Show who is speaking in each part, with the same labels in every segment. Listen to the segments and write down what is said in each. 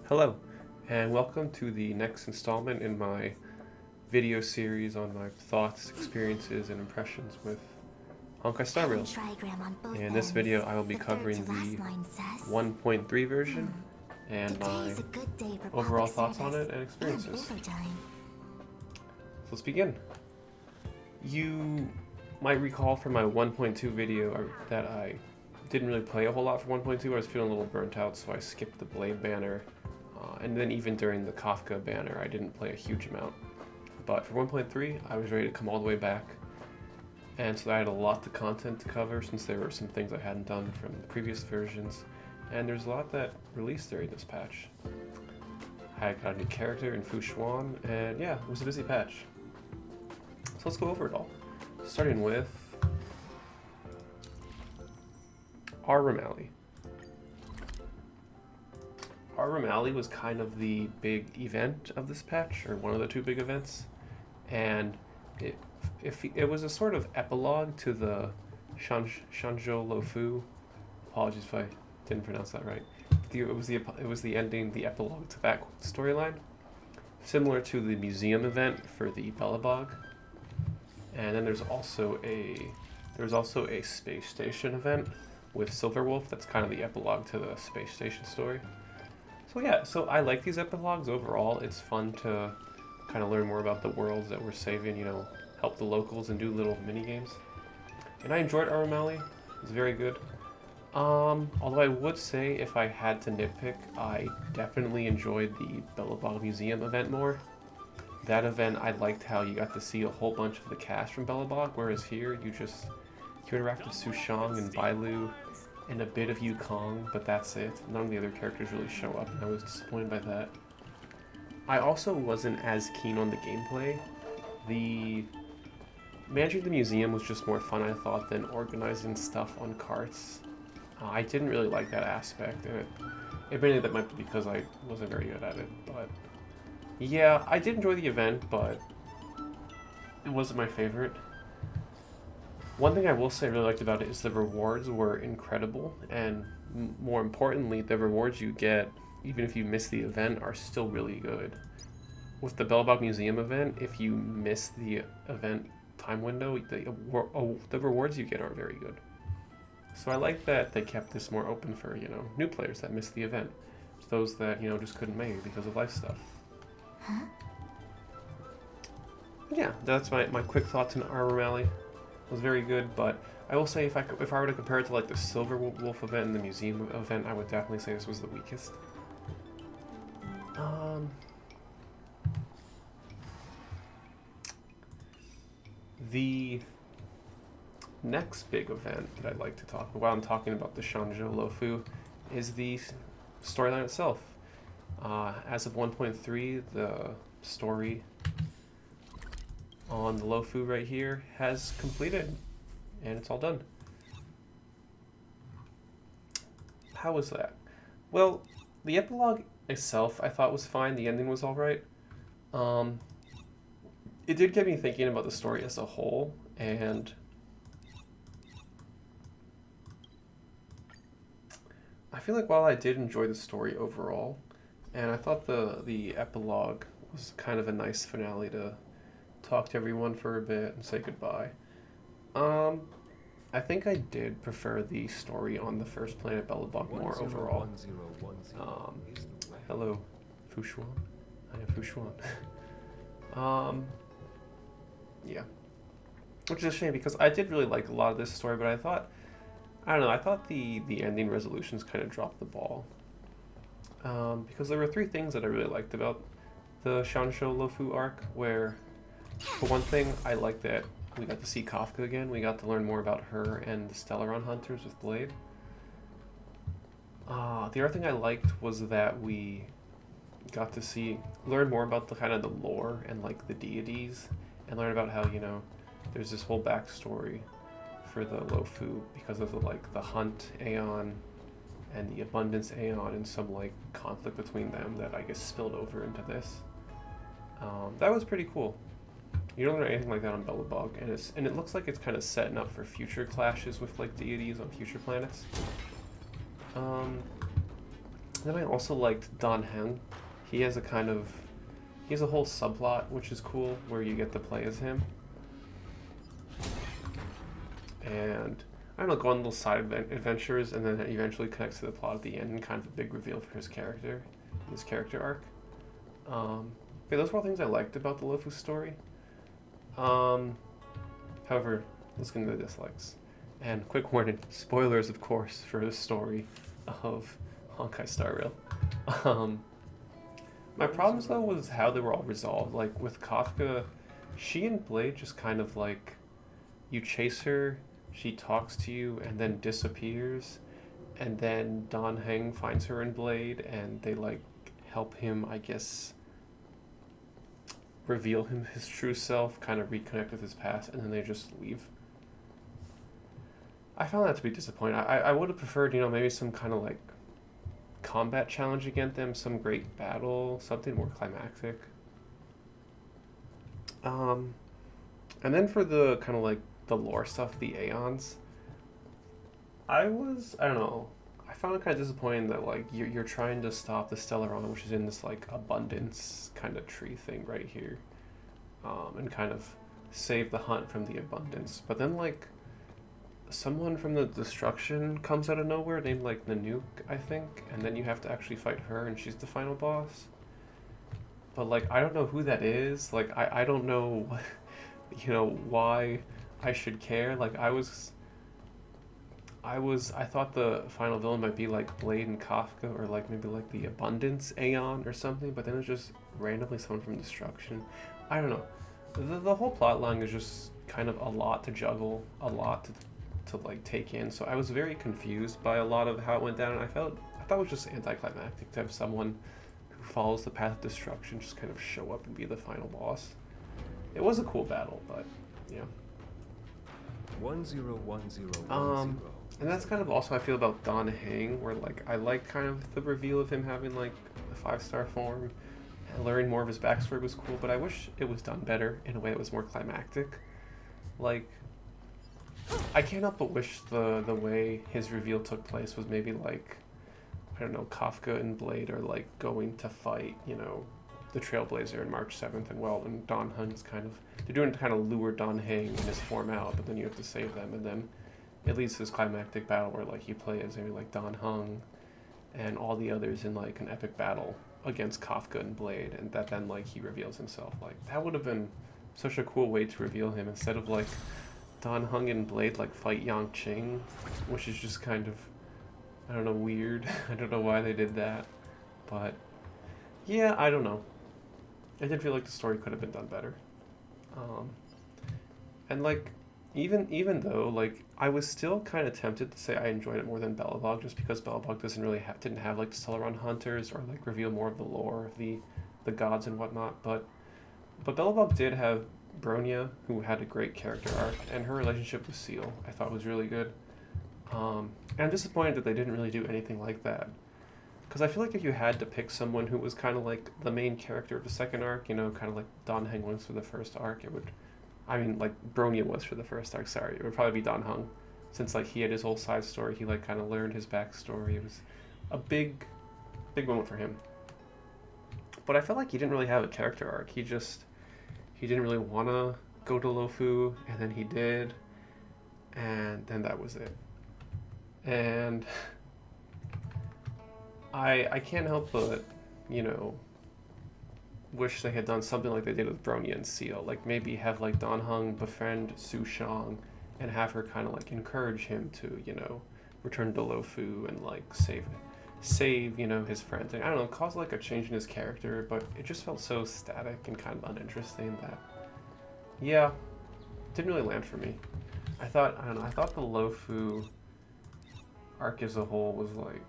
Speaker 1: Hello, and welcome to the next installment in my video series on my thoughts, experiences, and impressions with Honkai Star Rail. In this video, I will be covering the 1.3 version and my overall thoughts on it and experiences. So let's begin. You might recall from my 1.2 video that I didn't really play a whole lot for 1.2. I was feeling a little burnt out, so I skipped the Blade banner. And then even during the Kafka banner, I didn't play a huge amount. But for 1.3, I was ready to come all the way back. And so I had a lot of content to cover since there were some things I hadn't done from the previous versions. And there's a lot that released during this patch. I got a new character in Fu Xuan, and yeah, it was a busy patch. So let's go over it all. Starting with Alley. Alley was kind of the big event of this patch, or one of the two big events, and it was a sort of epilogue to the Shanzhou Lofu. Apologies if I didn't pronounce that right. It was the ending, the epilogue to that storyline, similar to the museum event for the Belobog. And then there's also a space station event with Silverwolf. That's kind of the epilogue to the space station story. So yeah, so I like these epilogues overall. It's fun to kind of learn more about the worlds that we're saving, help the locals and do little mini games. And I enjoyed Alley. It was very good. Although I would say if I had to nitpick, I definitely enjoyed the Belobog Museum event more. That event, I liked how you got to see a whole bunch of the cast from Belobog, whereas here you interact with Su Shang and Bailu and a bit of Yukong, but that's it. None of the other characters really show up, and I was disappointed by that. I also wasn't as keen on the gameplay. Managing the museum was just more fun, I thought, than organizing stuff on carts. I didn't really like that aspect, and admittedly that might be because I wasn't very good at it, but yeah, I did enjoy the event, but it wasn't my favorite. One thing I will say I really liked about it is the rewards were incredible, and more importantly, the rewards you get, even if you miss the event, are still really good. With the Belobog Museum event, if you miss the event time window, the rewards you get aren't very good. So I like that they kept this more open for, new players that missed the event. Those that, just couldn't make it because of life stuff.
Speaker 2: Huh?
Speaker 1: Yeah, that's my quick thoughts on Alley. It was very good, but I will say if I were to compare it to like the Silver Wolf event and the museum event, I would definitely say this was the weakest. The next big event that I'd like to talk about while I'm talking about the Shanzhou Lofu is the storyline itself. As of 1.3, the story on the Lofu right here has completed, and it's all done. How was that? Well, the epilogue itself I thought was fine. The ending was alright. It did get me thinking about the story as a whole, and I feel like while I did enjoy the story overall, and I thought the epilogue was kind of a nice finale to talk to everyone for a bit and say goodbye. I think I did prefer the story on the first planet Belobog more overall. Hello, Fu Xuan. I am Fu Xuan. Yeah. Which is a shame because I did really like a lot of this story, but I thought the ending resolutions kind of dropped the ball. Because there were three things that I really liked about the Shanzhou Lofu arc, where for one thing, I liked that we got to see Kafka again. We got to learn more about her and the Stellaron Hunters with Blade. The other thing I liked was that we got to learn more about the kind of the lore and like the deities, and learn about how there's this whole backstory for the Lofu because of the Hunt Aeon and the Abundance Aeon and some like conflict between them that I guess spilled over into this. That was pretty cool. You don't learn anything like that on Belobog, and it looks like it's kind of setting up for future clashes with like deities on future planets. Then I also liked Don Heng. He has a kind of he has a whole subplot which is cool where you get to play as him. And I don't know, go on little side adventures, and then it eventually connects to the plot at the end, and kind of a big reveal for his character arc. Yeah, those were all things I liked about the Luffy story. Um, However, let's get into the dislikes. And quick warning, spoilers, of course, for the story of Honkai Star Rail. Um, my problems though was how they were all resolved. Like with Kafka, she and Blade just kind of like you chase her, she talks to you, and then disappears. And then Don Heng finds her in Blade, and they like help him, I guess, reveal him his true self, kind of reconnect with his past, and then they just leave. I found that to be disappointing. I would have preferred, maybe some kind of like combat challenge against them, some great battle, something more climactic. Um, and then for the kind of like the lore stuff, the Aeons, I don't know, I found it kind of disappointing that like you're trying to stop the Stellaron, which is in this like abundance kind of tree thing right here, and kind of save the hunt from the abundance. But then like someone from the destruction comes out of nowhere named like Nanook, I think, and then you have to actually fight her, and she's the final boss. But like I don't know who that is. Like I don't know, why I should care. Like I thought the final villain might be like Blade and Kafka, or like maybe like the Abundance Aeon or something, but then it's just randomly someone from Destruction. I don't know. The whole plot line is just kind of a lot to juggle, a lot to like take in. So I was very confused by a lot of how it went down, and I thought it was just anticlimactic to have someone who follows the path of destruction just kind of show up and be the final boss. It was a cool battle, but yeah.
Speaker 2: 101010.
Speaker 1: And that's kind of also how I feel about Don Heng, where like I like kind of the reveal of him having like a 5-star form, and learning more of his backstory was cool, but I wish it was done better in a way that was more climactic. Like I can't help but wish the way his reveal took place was maybe like, I don't know, Kafka and Blade are like going to fight, the Trailblazer in March 7th, and Don Heng's they're doing it to kind of lure Don Heng in his form out, but then you have to save them, and then it leads to this climactic battle where like you play as maybe like Don Heng and all the others in like an epic battle against Kafka and Blade, and that then like he reveals himself. Like that would have been such a cool way to reveal him, instead of like Don Heng and Blade like fight Yang Qing, which is just kind of, I don't know, weird. I don't know why they did that, but yeah, I don't know. I did feel like the story could have been done better. Um, and like even though like I was still kind of tempted to say I enjoyed it more than Belobog, just because Belobog didn't have like Stellaron hunters or like reveal more of the lore of the gods and whatnot, but Belobog did have Bronya, who had a great character arc, and her relationship with Seal I thought was really good. And I'm disappointed that they didn't really do anything like that, because I feel like if you had to pick someone who was kind of like the main character of the second arc, kind of like Don Heng was for the first arc, like Bronya was for the first arc, sorry, it would probably be Don Heng, since like he had his whole side story, he like kind of learned his backstory. It was a big moment for him. But I felt like he didn't really have a character arc. He didn't really want to go to Lofu, and then he did, and then that was it. And I can't help but, wish they had done something like they did with Bronya and Seal. Like maybe have like Don Heng befriend Su Shang and have her kind of like encourage him to, return to Lofu and like save his friends. And I don't know, cause like a change in his character, but it just felt so static and kind of uninteresting that, yeah, didn't really land for me. I thought the Lofu arc as a whole was like,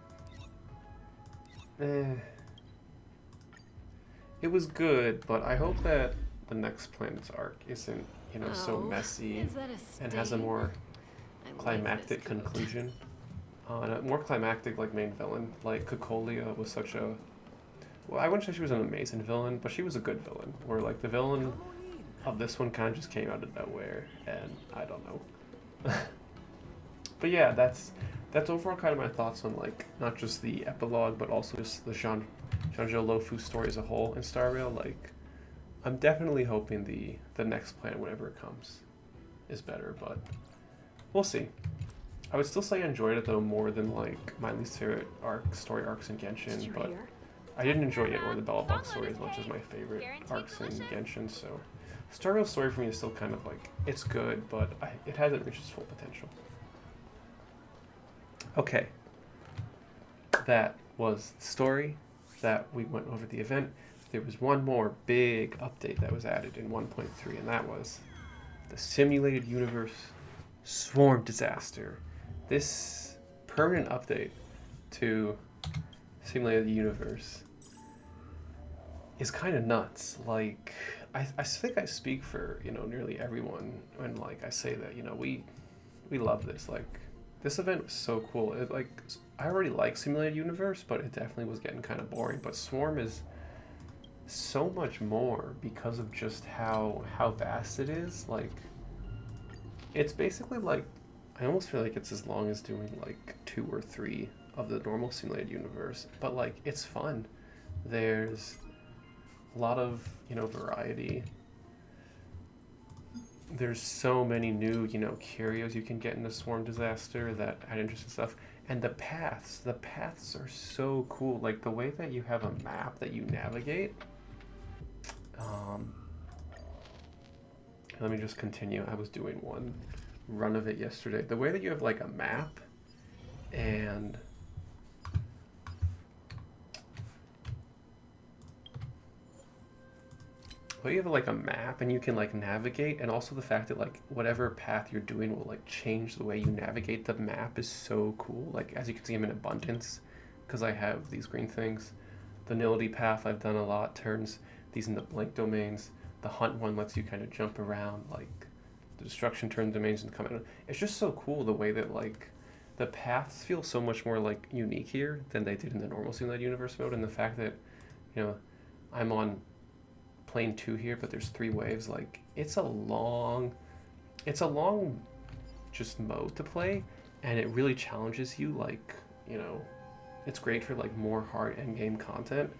Speaker 1: it was good, but I hope that the next planet's arc isn't, so messy and has a more climactic conclusion. And a more climactic, like, main villain. Like, Cocolia was such a... Well, I wouldn't say she was an amazing villain, but she was a good villain. Where, like, the villain of this one kind of just came out of nowhere, and I don't know. But yeah, that's that's overall kind of my thoughts on like not just the epilogue, but also just the Shanzhou Lofu story as a whole in Star Rail. Like, I'm definitely hoping the next plan, whenever it comes, is better, but we'll see. I would still say I enjoyed it though more than like my least favorite story arcs in Genshin, but I didn't enjoy it or the Bellbox story as much as my favorite arcs in Genshin. So Star Rail's story for me is still kind of like it's good, but it hasn't reached its full potential. Okay, that was the story that we went over the event. There was one more big update that was added in 1.3, and that was the simulated universe swarm disaster. This permanent update to simulated universe is kind of nuts. Like, I think I speak for nearly everyone when like I say that we love this. Like, this event was so cool. It like I already like simulated universe, but it definitely was getting kind of boring. But swarm is so much more because of just how vast it is. Like, it's basically like I almost feel like it's as long as doing like 2 or 3 of the normal simulated universe, but like it's fun. There's a lot of variety. There's so many new curios you can get in the swarm disaster that add interesting stuff. And the paths are so cool. Like the way that you have a map that you navigate. Let me just continue. I was doing one run of it yesterday. The way that you have like a map and you have like a map and you can like navigate, and also the fact that like whatever path you're doing will like change the way you navigate the map is so cool. Like, as you can see, I'm in abundance because I have these green things. The nility path I've done a lot turns these into blank domains. The hunt one lets you kind of jump around. Like, the destruction turns domains into coming. It's just so cool the way that like the paths feel so much more like unique here than they did in the normal simulated universe mode, and the fact that I'm on plane 2 here, but there's 3 waves. Like, it's a long just mode to play, and it really challenges you. Like, it's great for like more hard end game content,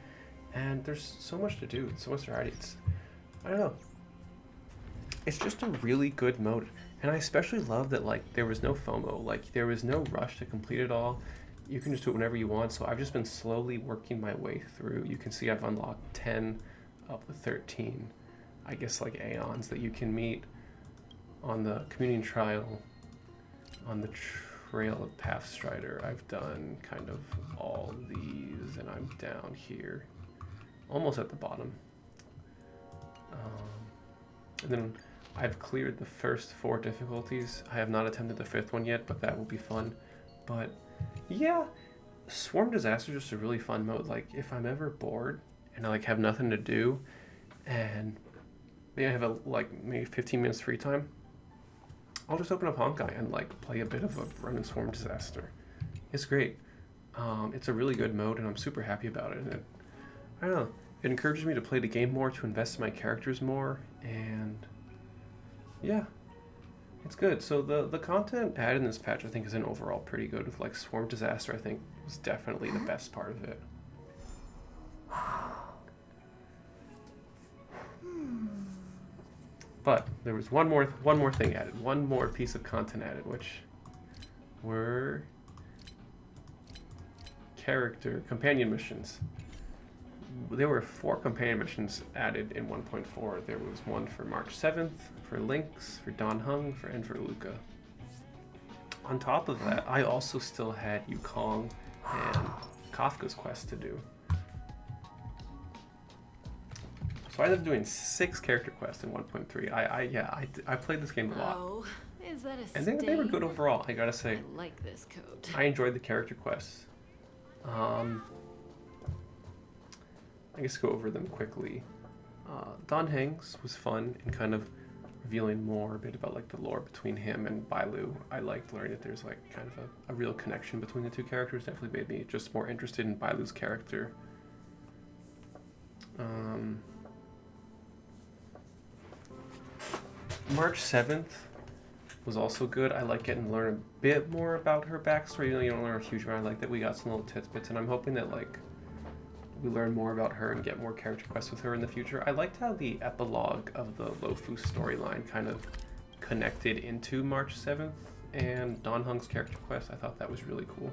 Speaker 1: and there's so much to do, so much variety. I don't know, it's just a really good mode, and I especially love that like there was no FOMO. Like, there was no rush to complete it all. You can just do it whenever you want. So I've just been slowly working my way through. You can see I've unlocked 10 of the 13, I guess, like aeons that you can meet on the community trial. On the Trail of Pathstrider, I've done kind of all these, and I'm down here, almost at the bottom. And then I've cleared the first 4 difficulties. I have not attempted the 5th one yet, but that will be fun. But yeah, Swarm Disaster is just a really fun mode. Like, if I'm ever bored and I like have nothing to do, and maybe I have maybe 15 minutes free time, I'll just open up Honkai and like play a bit of a run in Swarm Disaster. It's great. It's a really good mode, and I'm super happy about it. And I don't know, it encourages me to play the game more, to invest in my characters more, and yeah, it's good. So the content added in this patch, I think, is an overall pretty good. With like Swarm Disaster, I think was definitely the best part of it. But there was one more thing added, one more piece of content added, which were character companion missions. There were 4 companion missions added in 1.4. There was one for March 7th, for Lynx, for Don Hung, and for Luca. On top of that, I also still had Yukong and Kafka's quest to do. So I ended up doing 6 character quests in 1.3. I played this game a lot.
Speaker 2: Oh, is that a
Speaker 1: and they were good overall, I gotta say.
Speaker 2: I like this code.
Speaker 1: I enjoyed the character quests. I guess go over them quickly. Don Hang's was fun and kind of revealing more a bit about like the lore between him and Bailu. I liked learning that there's like kind of a real connection between the 2 characters. Definitely made me just more interested in Bailu's character. March 7th was also good. I like getting to learn a bit more about her backstory. You don't learn a huge amount. I like that we got some little tidbits, and I'm hoping that like we learn more about her and get more character quests with her in the future. I liked how the epilogue of the Lofu storyline kind of connected into March 7th and Don Hung's character quest. I thought that was really cool.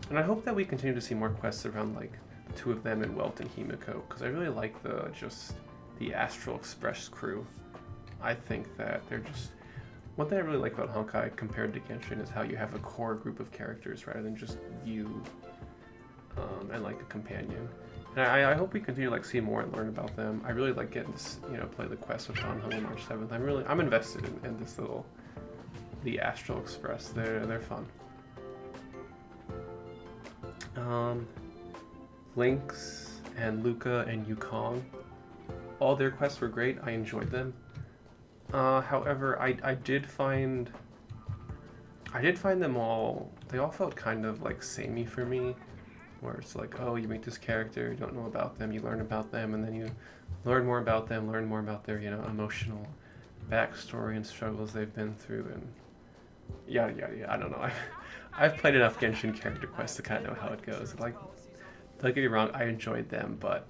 Speaker 1: And I hope that we continue to see more quests around like the two of them and Welt and Himiko, because I really like the Astral Express crew. I think that they're just... One thing I really like about Honkai compared to Genshin is how you have a core group of characters rather than just you and like a companion. And I hope we continue to like see more and learn about them. I really like getting to play the quest with Don Hung on March 7th. I'm invested in this the Astral Express. They're fun. Lynx and Luca and Yukong, all their quests were great. I enjoyed them. However, I did find them all. They all felt kind of like samey for me, where it's like, oh, you meet this character, you don't know about them, you learn about them, and then you learn more about them, learn more about their emotional backstory and struggles they've been through, and yada yada yada. I don't know. I've played enough Genshin character quests to kind of know how it goes. Like, don't get me wrong, I enjoyed them, but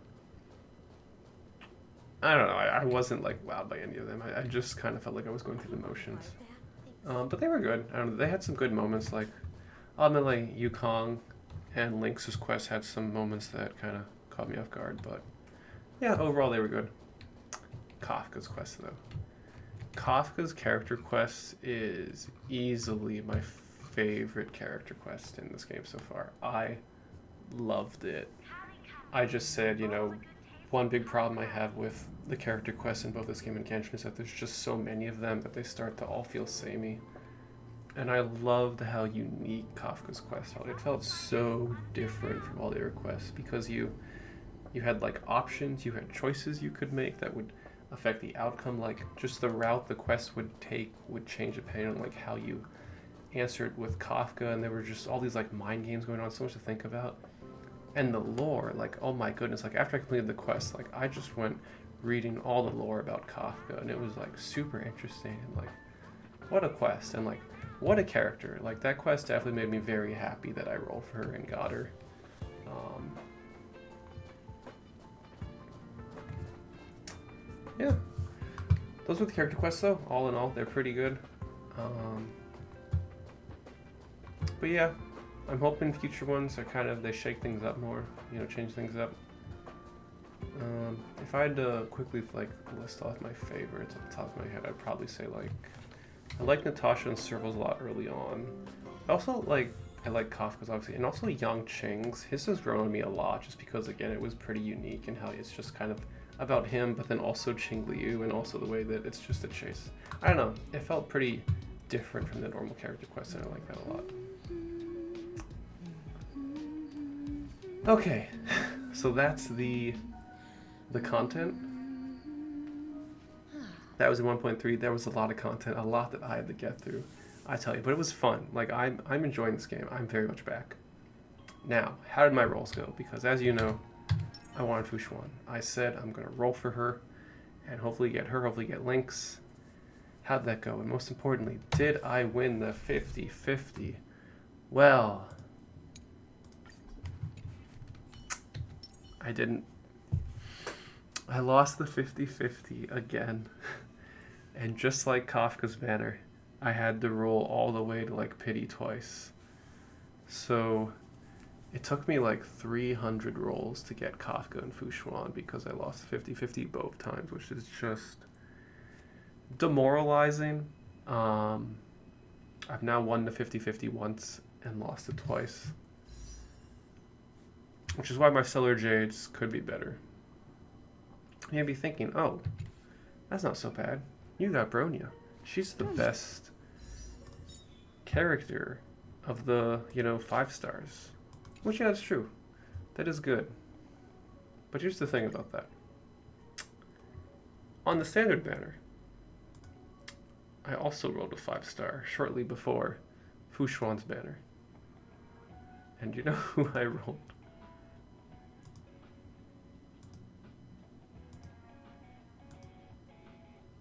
Speaker 1: I don't know. I wasn't like wowed by any of them. I just kind of felt like I was going through the motions. But they were good. I don't know. They had some good moments. Like, ultimately, Yukong and Lynx's quest had some moments that kind of caught me off guard. But yeah, overall they were good. Kafka's quest though. Kafka's character quest is easily my favorite character quest in this game so far. I loved it. I just said, one big problem I have with the character quests in both this game and Genshin is that there's just so many of them that they start to all feel samey. And I loved how unique Kafka's quest felt. It felt so different from all the other quests because you had like options, you had choices you could make that would affect the outcome. Like just the route the quest would take would change depending on like how you answered with Kafka, and there were just all these like mind games going on, so much to think about. And the lore, like, oh my goodness, like after I completed the quest, like I just went reading all the lore about Kafka, and it was like super interesting, and like what a quest, and like what a character. Like that quest definitely made me very happy that I rolled for her and got her. Yeah, those were the character quests though. All in all, they're pretty good. But yeah, I'm hoping future ones are they shake things up more, change things up. If I had to quickly list off my favorites off the top of my head, I'd probably say I like Natasha and Serval's a lot early on. I also I like Kafka's obviously, and also Yang Qing's. His has grown on me a lot just because again it was pretty unique in how it's just kind of about him, but then also Qing Liu and also the way that it's just a chase. I don't know, it felt pretty different from the normal character quest, and I like that a lot. Okay, so that's the content. That was in 1.3. There was a lot of content, a lot that I had to get through, I tell you. But it was fun. Like I'm enjoying this game. I'm very much back. Now, how did my rolls go? Because as you know, I wanted Fushuan. I said I'm gonna roll for her, and hopefully get her. Hopefully get Lynx. How'd that go? And most importantly, did I win the 50-50? Well, I didn't. I lost the 50-50 again. And just like Kafka's banner, I had to roll all the way to pity twice. So it took me 300 rolls to get Kafka and Fushuan because I lost 50-50 both times, which is just demoralizing. I've now won the 50-50 once and lost it twice. Which is why my Stellar Jades could be better. You'd be thinking, oh, that's not so bad. You got Bronya. She's the best character of the, 5 stars. Which, yeah, that's true. That is good. But here's the thing about that. On the standard banner, I also rolled a 5-star shortly before Fushuan's banner. And you know who I rolled?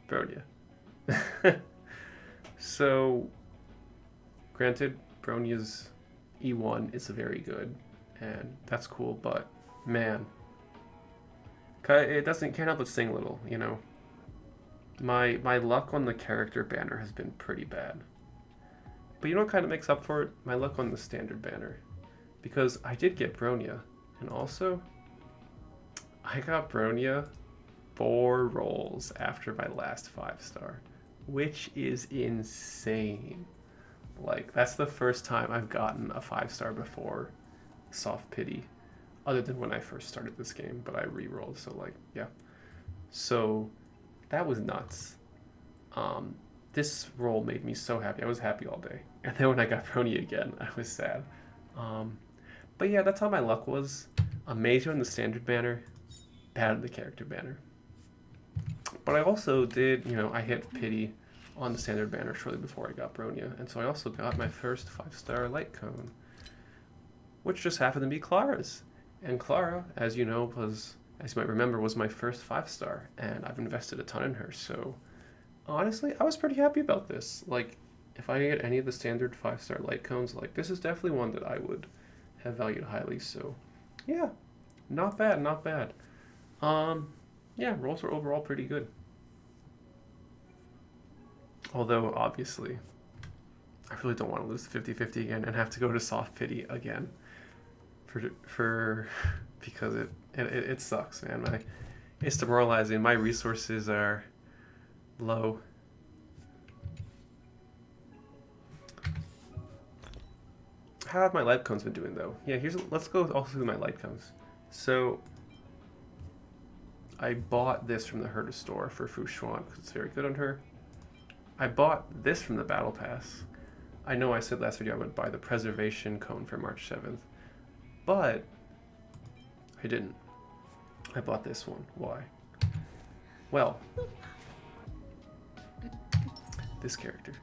Speaker 1: Bronya. So, granted, Bronia's E1 is very good, and that's cool, but man, it can't help but sing a little, you know. My luck on the character banner has been pretty bad. But you know what kind of makes up for it? My luck on the standard banner. Because I did get Bronya, and also, I got Bronya 4 rolls after my last 5-star, which is insane. Like, that's the first time I've gotten a 5-star before Soft Pity, other than when I first started this game, but I re-rolled, so like, yeah. So, that was nuts. This roll made me so happy. I was happy all day. And then when I got Brony again, I was sad. But yeah, that's how my luck was. Amazing on the standard banner, bad on the character banner. But I also did, you know, I hit Pity on the standard banner shortly before I got Bronya. And so I also got my first 5-star light cone, which just happened to be Clara's. And Clara, as you know, as you might remember, was my first 5-star. And I've invested a ton in her. So honestly, I was pretty happy about this. Like, if I get any of the standard 5-star light cones, like, this is definitely one that I would have valued highly. So yeah, not bad, not bad. Yeah, rolls are overall pretty good. Although, obviously, I really don't want to lose the 50-50 again and have to go to Soft Pity again. Because it sucks, man. It's demoralizing. My resources are low. How have my light cones been doing, though? Yeah, let's go also through my light cones. So, I bought this from the Herder store for Fu Xuan because it's very good on her. I bought this from the Battle Pass. I know I said last video I would buy the Preservation Cone for March 7th, but I didn't. I bought this one. Why? Well, this character.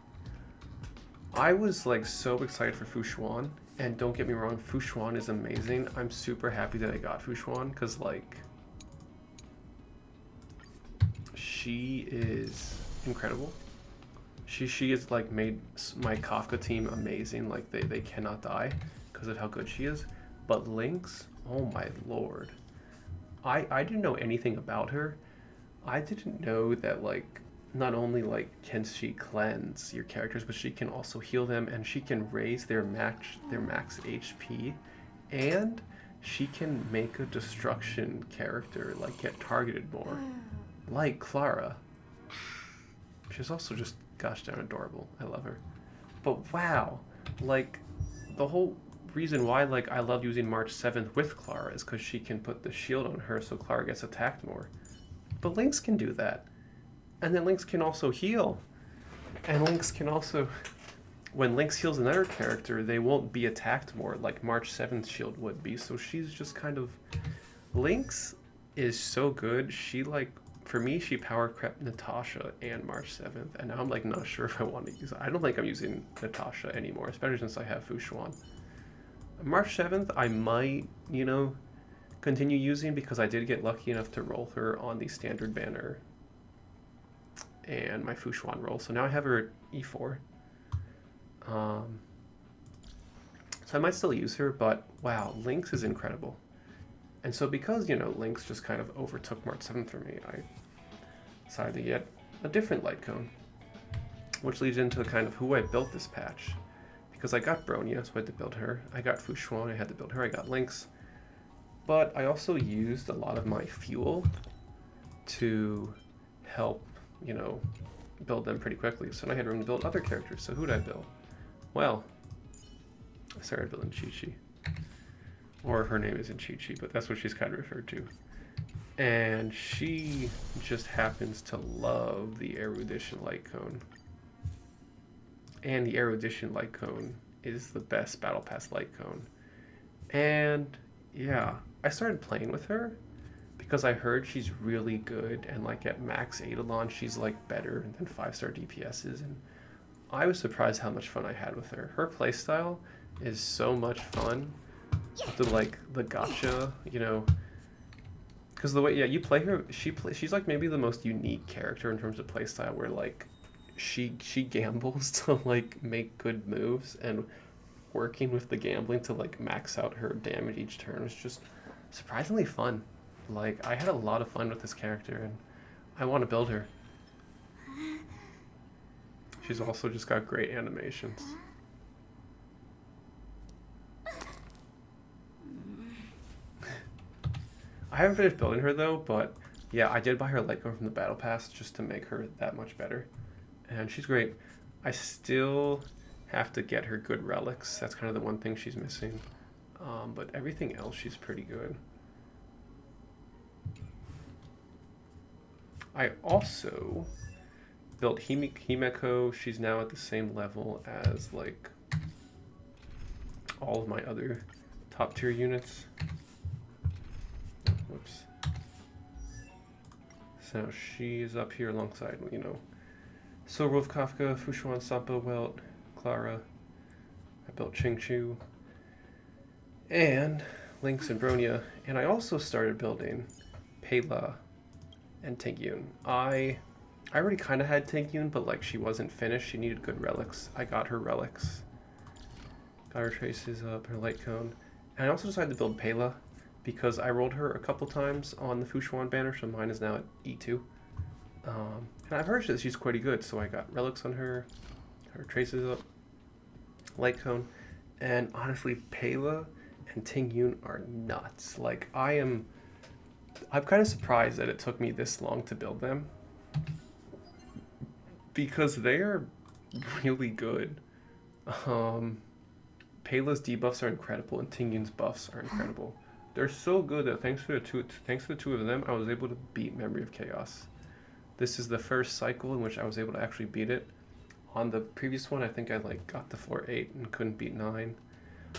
Speaker 1: I was like so excited for Fu Xuan, and don't get me wrong, Fu Xuan is amazing. I'm super happy that I got Fu Xuan because like she is incredible. She has like made my Kafka team amazing. Like they cannot die because of how good she is. But Lynx, oh my lord. I didn't know anything about her. I didn't know that like not only like can she cleanse your characters, but she can also heal them, and she can raise their max HP, and she can make a destruction character like get targeted more, like Clara. She's also just gosh darn adorable. I love her. But wow, like the whole reason why like I love using March 7th with Clara is because she can put the shield on her so Clara gets attacked more. But Lynx can do that. And then Lynx can also heal. And Lynx can also, when Lynx heals another character, they won't be attacked more like March 7th shield would be. So she's just kind of, Lynx is so good. She like, for me, she power crept Natasha and March 7th. And now I'm like not sure if I want to use it. I don't think I'm using Natasha anymore, especially since I have Fu Xuan. March 7th, I might, you know, continue using because I did get lucky enough to roll her on the standard banner and my Fu Xuan roll. So now I have her at E4. So I might still use her, but wow, Lynx is incredible. And so because, you know, Lynx just kind of overtook March 7th for me, I decided to get a different light cone, which leads into kind of who I built this patch. Because I got Bronya, so I had to build her. I got Fu Xuan, I had to build her. I got Lynx. But I also used a lot of my fuel to help, you know, build them pretty quickly. So I had room to build other characters. So who did I build? Well, I started building Chi-Chi. Or her name isn't Chi-Chi, but that's what she's kind of referred to. And she just happens to love the Erudition Light Cone. And the Erudition Light Cone is the best Battle Pass Light Cone. And yeah, I started playing with her because I heard she's really good, and like at max Eidolon she's like better than 5-star DPSs, and I was surprised how much fun I had with her. Her playstyle is so much fun. The like the gotcha, you know, because the way you play her, she's like maybe the most unique character in terms of playstyle, where like she gambles to like make good moves, and working with the gambling to like max out her damage each turn was just surprisingly fun. Like I had a lot of fun with this character, and I want to build her. She's also just got great animations. I haven't finished building her though, but yeah, I did buy her light gun from the battle pass just to make her that much better, and she's great. I still have to get her good relics. That's kind of the one thing she's missing, but everything else she's pretty good. I also built Himeko. She's now at the same level as like all of my other top tier units. Whoops. So she is up here alongside, So Wolf Kafka, Fushuan, Sampo, Welt, Clara. I built Chingchu. And Lynx and Bronya. And I also started building Pela and Tingyun. I already kind of had Tingyun, but like she wasn't finished. She needed good relics. I got her relics. Got her traces up, her light cone. And I also decided to build Pela because I rolled her a couple times on the Fushuan banner, so mine is now at E2. And I've heard that she's quite good, so I got relics on her, her traces up, light cone, and honestly, Pela and Tingyun are nuts. Like I'm kind of surprised that it took me this long to build them because they are really good. Pela's debuffs are incredible, and Tingyun's buffs are incredible. They're so good that thanks to the two of them, I was able to beat Memory of Chaos. This is the first cycle in which I was able to actually beat it. On the previous one, I think I like got to floor 8 and couldn't beat 9.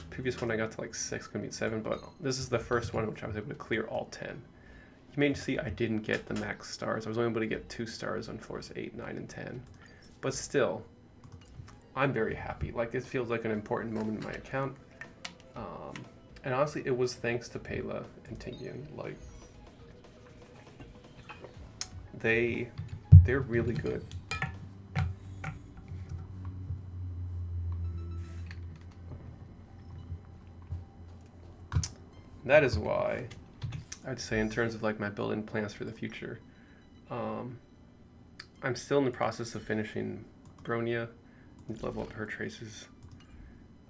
Speaker 1: Previous one I got to like 6, couldn't beat 7, but this is the first one in which I was able to clear all 10. You may see I didn't get the max stars. I was only able to get 2 stars on floors 8, 9, and 10. But still, I'm very happy. Like, it feels like an important moment in my account. And honestly, it was thanks to Pela and Tingyun. Like, they're really good. That is why I'd say in terms of like my building plans for the future, I'm still in the process of finishing Bronya and level up her traces.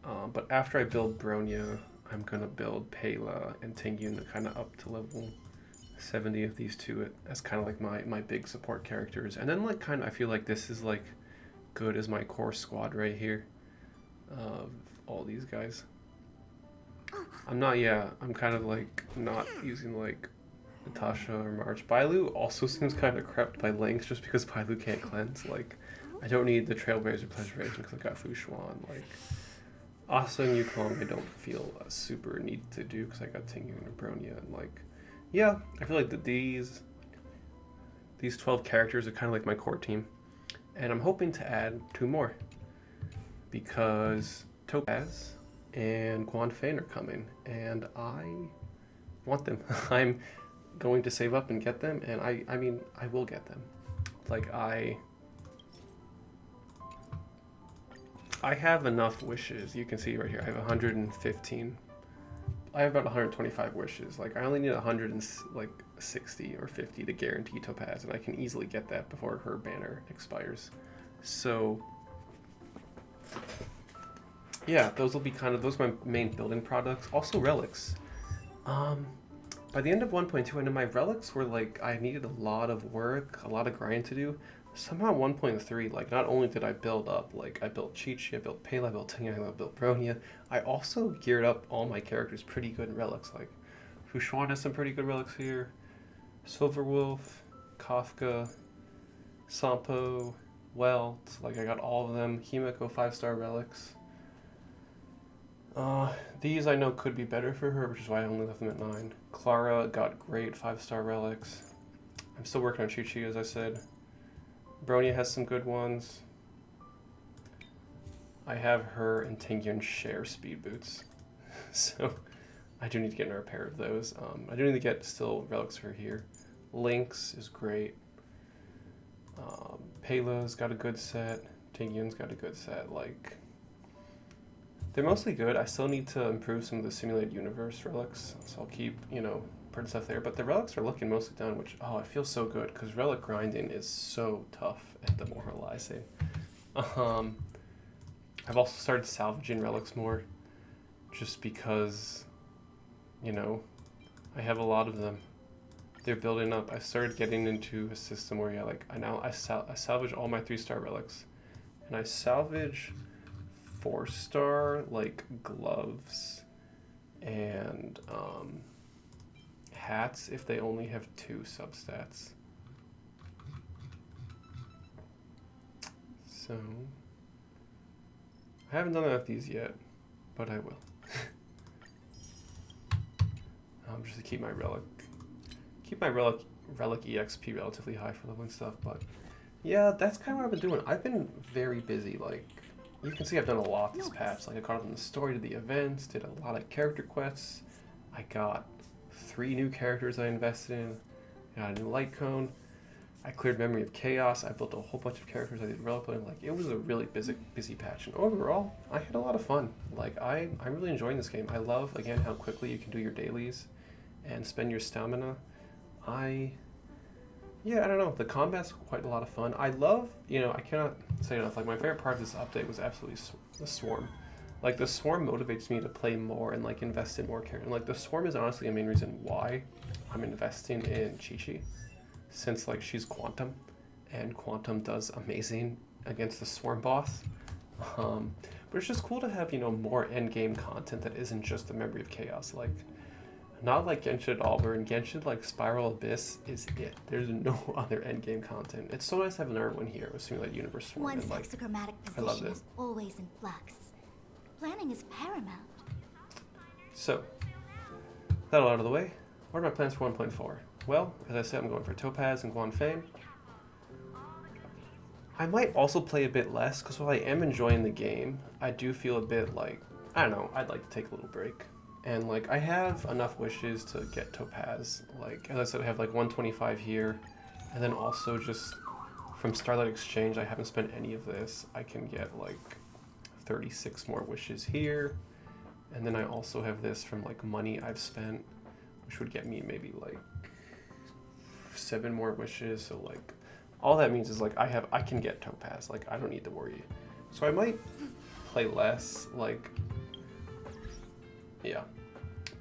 Speaker 1: But after I build Bronya, I'm gonna build Pela and Tingyun kind of up to level 70 of these two as kind of like my big support characters. And then like kind of I feel like this is like good as my core squad right here of all these guys. I'm kind of like not using like Natasha or March. Bailu also seems kind of crept by Lynx just because Bailu can't cleanse. Like, I don't need the Trailblazer Preservation because I got Fushuan. Like, Asa and Yukong I don't feel a super need to do because I got Tingyun and Bronya. And like, yeah, I feel like these 12 characters are kind of like my core team. And I'm hoping to add 2 more because Topaz and Guanfane are coming, and I want them. I'm going to save up and get them, and I mean, I will get them. Like, I have enough wishes. You can see right here, I have 115. I have about 125 wishes. Like, I only need 160 or 50 to guarantee Topaz, and I can easily get that before her banner expires. So yeah, those are my main building products. Also relics. By the end of 1.2, I know my relics were like, I needed a lot of work, a lot of grind to do. Somehow 1.3, like not only did I build up, like I built Chi-Chi, I built Pela, I built Tingyun, I built Bronya, I also geared up all my characters pretty good in relics. Like Fushuan has some pretty good relics here. Silverwolf, Kafka, Sampo, Welt, like I got all of them. Himeko 5-star relics. These I know could be better for her, which is why I only left them at 9. Clara got great 5-star relics. I'm still working on Chi-Chi, as I said. Bronya has some good ones. I have her and Tingyun share speed boots. So I do need to get her a pair of those. I do need to get still relics for here. Lynx is great. Pela's got a good set. Tingyun's got a good set. Like, they're mostly good. I still need to improve some of the simulated universe relics, so I'll keep, you know, putting stuff there. But the relics are looking mostly done, which, oh, it feels so good, because relic grinding is so tough and demoralizing. I've also started salvaging relics more, just because, you know, I have a lot of them. They're building up. I started getting into a system where, yeah, like, I salvage all my 3-star relics, and I salvage 4-star, like, gloves and hats if they only have 2 substats. So I haven't done that with these yet, but I will. Just to keep my relic EXP relatively high for leveling stuff. But yeah, that's kind of what I've been doing. I've been very busy. Like, you can see I've done a lot this patch. Like, I caught up on the story, did the events, did a lot of character quests. I got 3 new characters I invested in. Got a new light cone. I cleared Memory of Chaos. I built a whole bunch of characters. I did relic building. Like, it was a really busy patch. And overall, I had a lot of fun. Like, I'm really enjoying this game. I love, again, how quickly you can do your dailies and spend your stamina. Yeah, I don't know. The combat's quite a lot of fun. I love, you know, I cannot say enough. Like, my favorite part of this update was absolutely the Swarm. Like, the Swarm motivates me to play more and, like, invest in more characters. And, like, the Swarm is honestly the main reason why I'm investing in Chi-Chi. Since, like, she's Quantum, and Quantum does amazing against the Swarm boss. But it's just cool to have, you know, more endgame content that isn't just the Memory of Chaos. Like, not like Genshin at all, where in Genshin, like, Spiral Abyss is it. There's no other endgame content. It's so nice to have another one here with Simulated Universe Swarm.
Speaker 3: One's
Speaker 1: And, like,
Speaker 3: hexachromatic
Speaker 1: I love
Speaker 3: position
Speaker 1: it.
Speaker 3: is always in flux. Planning is paramount.
Speaker 1: So, that all out of the way, what are my plans for 1.4? Well, as I said, I'm going for Topaz and Guanfane. I might also play a bit less, because while I am enjoying the game, I do feel a bit like, I don't know, I'd like to take a little break. And, like, I have enough wishes to get Topaz. Like, as I said, I have, like, 125 here. And then also just from Starlight Exchange, I haven't spent any of this. I can get, like, 36 more wishes here. And then I also have this from, like, money I've spent, which would get me maybe, like, 7 more wishes. So, like, all that means is, like, I can get Topaz. Like, I don't need to worry. So I might play less, like, yeah.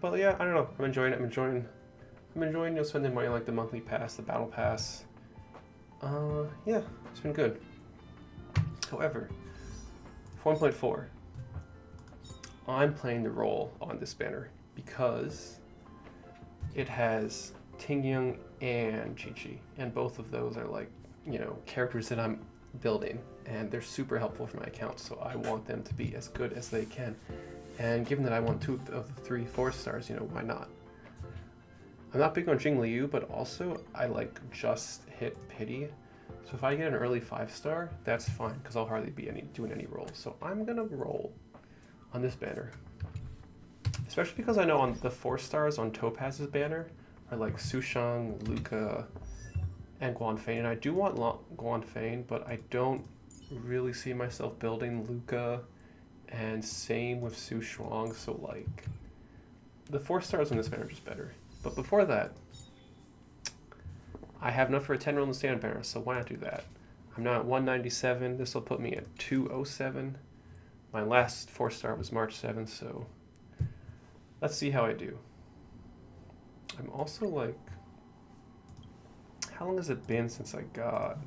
Speaker 1: But yeah, I don't know. I'm enjoying it. I'm enjoying, you know, spending money on, like, the monthly pass, the battle pass. Yeah, it's been good. However, for 1.4, I'm playing the role on this banner because it has Tingyun and Chi-Chi, and both of those are, like, you know, characters that I'm building, and they're super helpful for my account, so I want them to be as good as they can. And given that I want 2 of the 3 4-stars, you know, why not? I'm not big on Jing Liu, but also I, like, just hit pity. So if I get an early 5-star, that's fine, because I'll hardly be doing any rolls. So I'm gonna roll on this banner. Especially because I know on the 4-stars on Topaz's banner are, like, Sushang, Luca, and Guanfane. And I do want Guanfane, but I don't really see myself building Luca. And same with Su Shuang, so, like, the 4-stars on this banner are just better. But before that, I have enough for a 10 roll in the stand banner, so why not do that? I'm now at 197, this will put me at 207. My last 4-star was March 7th, so let's see how I do. I'm also, like, how long has it been since I got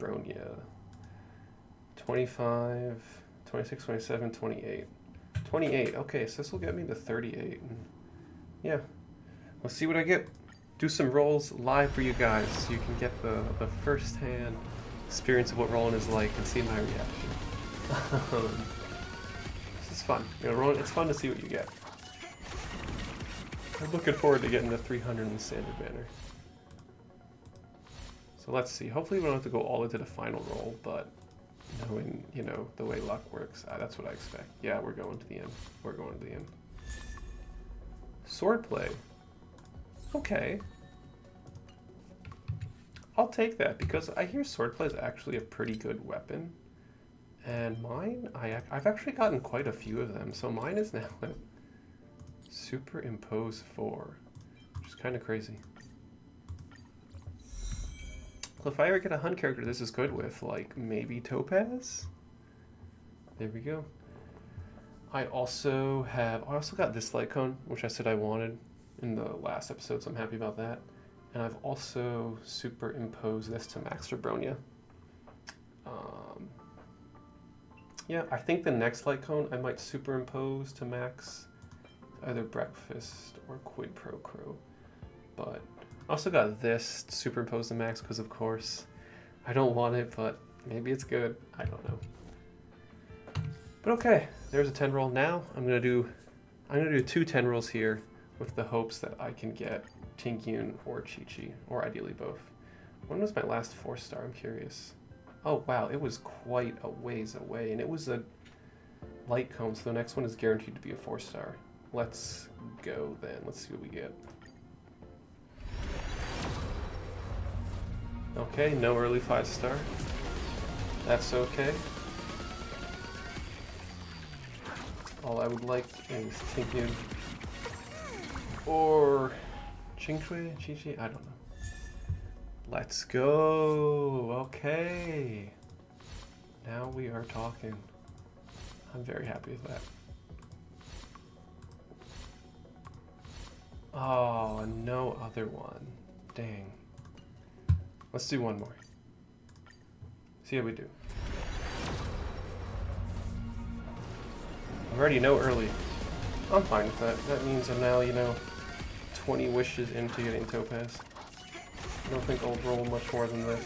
Speaker 1: Bronya? 25... 26, 27, 28. 28, okay, so this will get me to 38. And yeah, let's see what I get. Do some rolls live for you guys so you can get the first-hand experience of what rolling is like and see my reaction. This is fun. You know, rolling, it's fun to see what you get. I'm looking forward to getting the 300 in the standard banner. So let's see. Hopefully we don't have to go all into the final roll, but knowing, you know, the way luck works, that's what I expect. Yeah, we're going to the end. We're going to the end. Swordplay. Okay. I'll take that because I hear swordplay is actually a pretty good weapon. And mine, I've actually gotten quite a few of them. So mine is now at superimpose 4, which is kind of crazy. Well, if I ever get a hunt character this is good with, like maybe Topaz? There we go. I also got this light cone, which I said I wanted in the last episode, so I'm happy about that. And I've also superimposed this to Max Fabronia. Yeah, I think the next light cone I might superimpose to Max either Breakfast or Quid Pro Quo. But I also got this superimposed to Max because, of course, I don't want it, but maybe it's good. I don't know. But okay, there's a 10 roll. Now I'm gonna do 2 10 rolls here with the hopes that I can get Tingyun or Chi-Chi, or ideally both. When was my last 4-star? I'm curious. Oh wow, it was quite a ways away, and it was a light cone, so the next one is guaranteed to be a 4-star. Let's go then. Let's see what we get. Okay, no early 5-star. That's okay. All I would like is Tinkyun or Qingchui, Chi-Chi, I don't know. Let's go. Okay. Now we are talking. I'm very happy with that. Oh, no other one. Dang. Let's do one more. See how we do. Already no early. I'm fine with that. That means I'm now, 20 wishes into getting Topaz. I don't think I'll roll much more than this.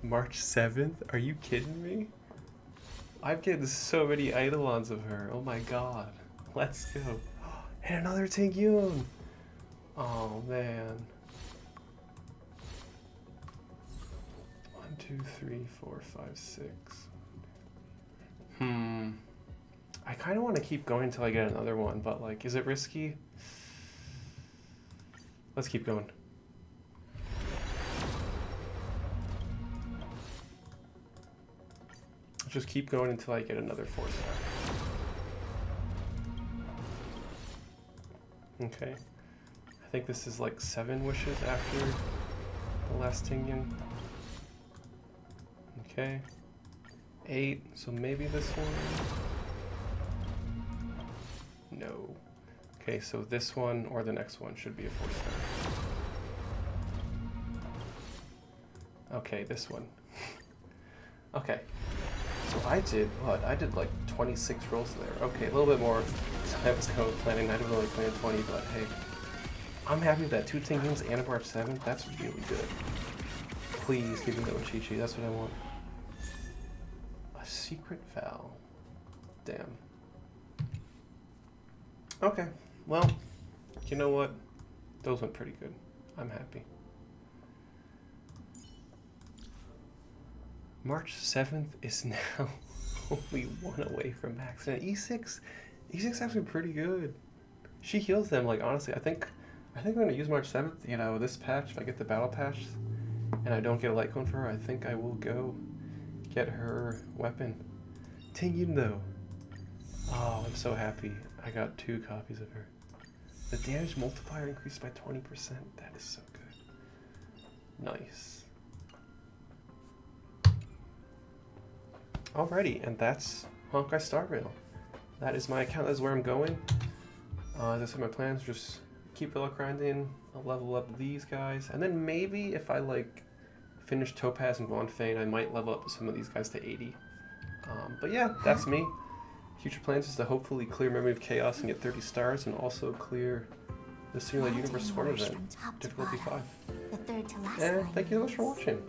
Speaker 1: March 7th? Are you kidding me? I've getting so many Eidolons of her. Oh my god. Let's go. And another Tingyun! Oh man. 1, 2, 3, 4, 5, 6. I kind of want to keep going until I get another one, but like, is it risky? Let's keep going. Just keep going until I get another 4-star. Okay. I think this is like 7 wishes after the last Tingyun. Okay. 8, so maybe this one? No. Okay, so this one or the next one should be a 4-star. Okay, this one. Okay. So I did what? I did like 26 rolls there. Okay, a little bit more. I was kind of planning. I didn't really plan 20, but hey. I'm happy with that 2 Tingyuns and a March 7th. That's really good. Please give me that with Chi-Chi. That's what I want. A secret vow. Damn. Okay. Well, you know what? Those went pretty good. I'm happy. March 7th is now only 1 away from max. And E6 is actually pretty good. She heals them, like, honestly, I think I'm going to use March 7th, this patch, if I get the battle patch, and I don't get a light cone for her, I think I will go get her weapon. Tingyun, though. Oh, I'm so happy. I got 2 copies of her. The damage multiplier increased by 20%. That is so good. Nice. Alrighty, and that's Honkai Star Rail. That is my account. That is where I'm going. As I said, my plans just keep the luck grinding. I'll level up these guys, and then maybe if I finish Topaz and Bonfane, I might level up some of these guys to 80. But yeah, that's me. Future plans is to hopefully clear Memory of Chaos and get 30 stars, and also clear the Simulated Universe Swarm event, difficulty 5. And thank you so much for watching.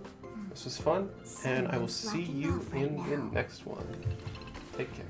Speaker 1: This was fun, and I will see you in the next one. Take care.